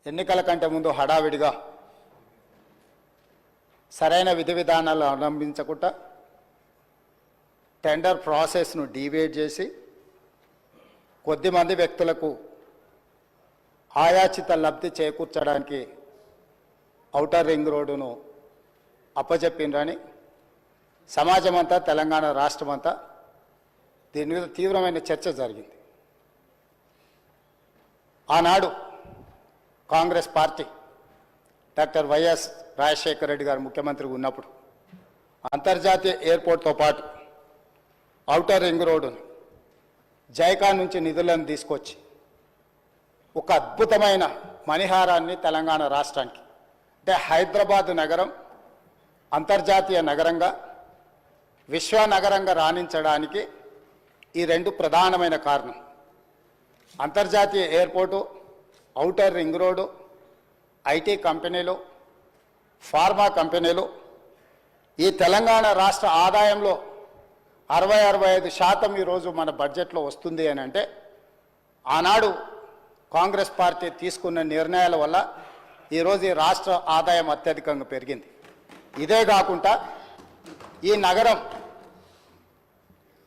ఎన్నికల కంటే ముందు హడావిడిగా సరైన విధి విధానాలు అవలంబించకుండా టెండర్ ప్రాసెస్ను డీవియేట్ చేసి కొద్దిమంది వ్యక్తులకు ఆయాచిత లబ్ధి చేకూర్చడానికి ఔటర్ రింగ్ రోడ్డును అప్పచెప్పిండ్రని సమాజమంతా తెలంగాణ రాష్ట్రమంతా దీని మీద తీవ్రమైన చర్చ జరిగింది. ఆనాడు Congress party doctor YS Rajasekhara Reddy గారు ముఖ్యమంత్రిగా ఉన్నప్పుడు అంతర్జాతీయ ఎయిర్పోర్ట్తో పాటు ఔటర్ రింగ్ రోడ్డును జైకా నుంచి నిధులను తీసుకొచ్చి ఒక అద్భుతమైన మణిహారాన్ని తెలంగాణ రాష్ట్రానికి అంటే హైదరాబాద్ నగరం అంతర్జాతీయ నగరంగా విశ్వనగరంగా రాణించడానికి ఈ రెండు ప్రధానమైన కారణం. అంతర్జాతీయ airport, outer ring road, IT కంపెనీలు, ఫార్మా కంపెనీలు ఈ తెలంగాణ రాష్ట్ర ఆదాయంలో 60-65% ఈరోజు మన బడ్జెట్లో వస్తుంది అని అంటే ఆనాడు కాంగ్రెస్ పార్టీ తీసుకున్న నిర్ణయాల వల్ల ఈరోజు ఈ రాష్ట్ర ఆదాయం అత్యధికంగా పెరిగింది. ఇదే కాకుండా ఈ నగరం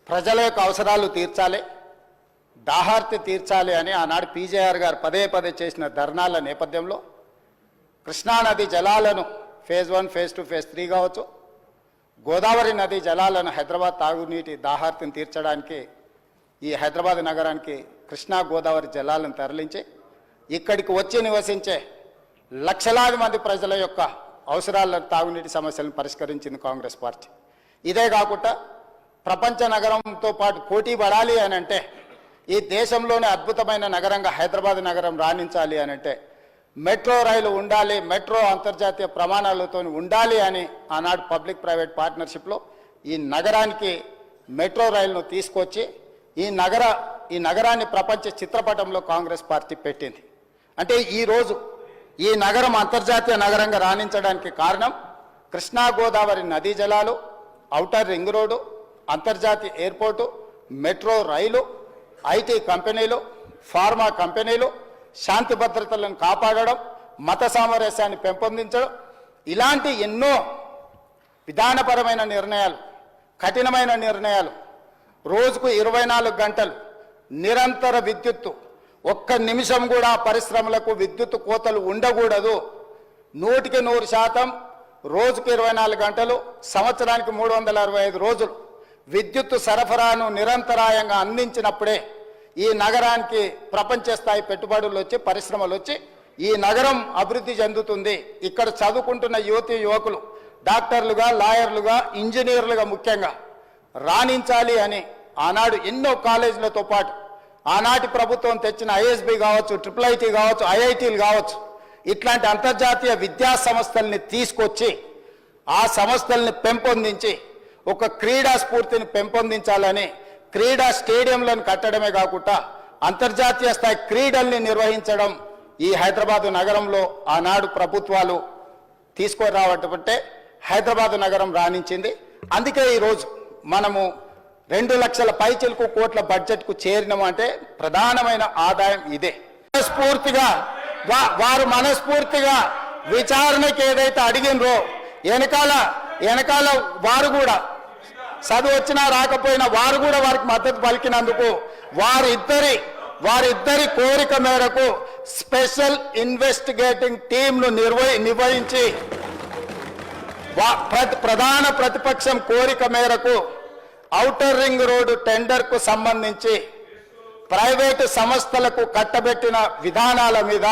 ప్రజల యొక్క అవసరాలు తీర్చాలి, దాహార్తి తీర్చాలి అని ఆనాడు పీజేఆర్ గారు పదే పదే చేసిన ధర్నాల నేపథ్యంలో కృష్ణానది జలాలను ఫేజ్ 1, ఫేజ్ 2, ఫేజ్ 3 కావచ్చు, గోదావరి నది జలాలను హైదరాబాద్ తాగునీటి దాహార్తిని తీర్చడానికి ఈ హైదరాబాద్ నగరానికి కృష్ణా గోదావరి జలాలను తరలించి ఇక్కడికి వచ్చి నివసించే లక్షలాది మంది ప్రజల యొక్క అవసరాల తాగునీటి సమస్యలను పరిష్కరించింది కాంగ్రెస్ పార్టీ. ఇదే కాకుండా ప్రపంచ నగరంతో పాటు పోటీ పడాలి అని అంటే ఈ దేశంలోనే అద్భుతమైన నగరంగా హైదరాబాద్ నగరం రాణించాలి అని అంటే మెట్రో రైలు ఉండాలి, మెట్రో అంతర్జాతీయ ప్రమాణాలతో ఉండాలి అని ఆనాడు పబ్లిక్ ప్రైవేట్ పార్ట్నర్షిప్లో ఈ నగరానికి మెట్రో రైలును తీసుకొచ్చి ఈ నగరాన్ని ప్రపంచ చిత్రపటంలో కాంగ్రెస్ పార్టీ పెట్టింది. అంటే ఈరోజు ఈ నగరం అంతర్జాతీయ నగరంగా రాణించడానికి కారణం కృష్ణా గోదావరి నదీ జలాలు, ఔటర్ రింగ్ రోడ్డు, అంతర్జాతీయ ఎయిర్పోర్టు, మెట్రో రైలు, ఐటీ కంపెనీలు, ఫార్మా కంపెనీలు, శాంతి భద్రతలను కాపాడడం, మత సామరస్యాన్ని పెంపొందించడం, ఇలాంటి ఎన్నో విధానపరమైన నిర్ణయాలు, కఠినమైన నిర్ణయాలు, రోజుకు 24 గంటలు నిరంతర విద్యుత్తు, ఒక్క నిమిషం కూడా పరిశ్రమలకు విద్యుత్ కోతలు ఉండకూడదు, 100% రోజుకు 24 గంటలు, సంవత్సరానికి 365 రోజులు విద్యుత్తు సరఫరాను నిరంతరాయంగా అందించినప్పుడే ఈ నగరానికి ప్రపంచ స్థాయి పెట్టుబడులు వచ్చి పరిశ్రమలు వచ్చి ఈ నగరం అభివృద్ధి చెందుతుంది. ఇక్కడ చదువుకుంటున్న యువతీ యువకులు డాక్టర్లుగా, లాయర్లుగా, ఇంజనీర్లుగా ముఖ్యంగా రాణించాలి అని ఆనాడు ఎన్నో కాలేజీలతో పాటు ఆనాటి ప్రభుత్వం తెచ్చిన ఐఎస్బి కావచ్చు, IIIT కావచ్చు, ఐఐటీలు కావచ్చు, ఇట్లాంటి అంతర్జాతీయ విద్యా సంస్థల్ని తీసుకొచ్చి ఆ సంస్థల్ని పెంపొందించి ఒక క్రీడా స్ఫూర్తిని పెంపొందించాలని క్రీడా స్టేడియంలను కట్టడమే కాకుండా అంతర్జాతీయ స్థాయి క్రీడల్ని నిర్వహించడం ఈ హైదరాబాద్ నగరంలో ఆనాడు ప్రభుత్వాలు తీసుకురావటంటే హైదరాబాద్ నగరం రాణించింది. అందుకే ఈరోజు మనము 2 లక్షల పైచిలకు కోట్ల బడ్జెట్కు చేరినామంటే ప్రధానమైన ఆదాయం ఇదే. వారు మనస్ఫూర్తిగా విచారణకి ఏదైతే అడిగినరో వెనకాల వారు కూడా చదువు వచ్చినా రాకపోయినా వారు కూడా వారికి మద్దతు పలికినందుకు వారిద్దరి కోరిక మేరకు స్పెషల్ ఇన్వెస్టిగేటింగ్ టీంను నిర్వహించి ప్రధాన ప్రతిపక్షం కోరిక మేరకు ఔటర్ రింగ్ రోడ్డు టెండర్కు సంబంధించి ప్రైవేటు సంస్థలకు కట్టబెట్టిన విధానాల మీద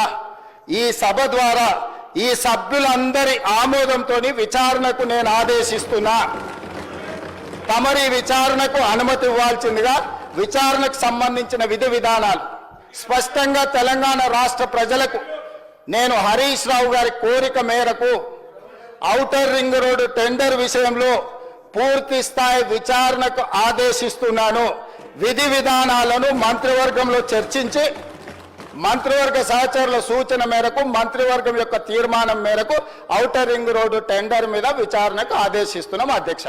ఈ సభ ద్వారా ఈ సభ్యులందరి ఆమోదంతో విచారణకు నేను ఆదేశిస్తున్నా. తమరి విచారణకు అనుమతి ఇవ్వాల్సిందిగా విచారణకు సంబంధించిన విధి విధానాలు స్పష్టంగా తెలంగాణ రాష్ట్ర ప్రజలకు నేను హరీష్ రావు గారి కోరిక మేరకు ఔటర్ రింగ్ రోడ్డు టెండర్ విషయంలో పూర్తి స్థాయి విచారణకు ఆదేశిస్తున్నాను. విధి విధానాలను మంత్రివర్గంలో చర్చించి మంత్రివర్గ సహచరుల సూచన మేరకు మంత్రివర్గం యొక్క తీర్మానం మేరకు ఔటర్ రింగ్ రోడ్డు టెండర్ మీద విచారణకు ఆదేశిస్తున్నాం అధ్యక్ష.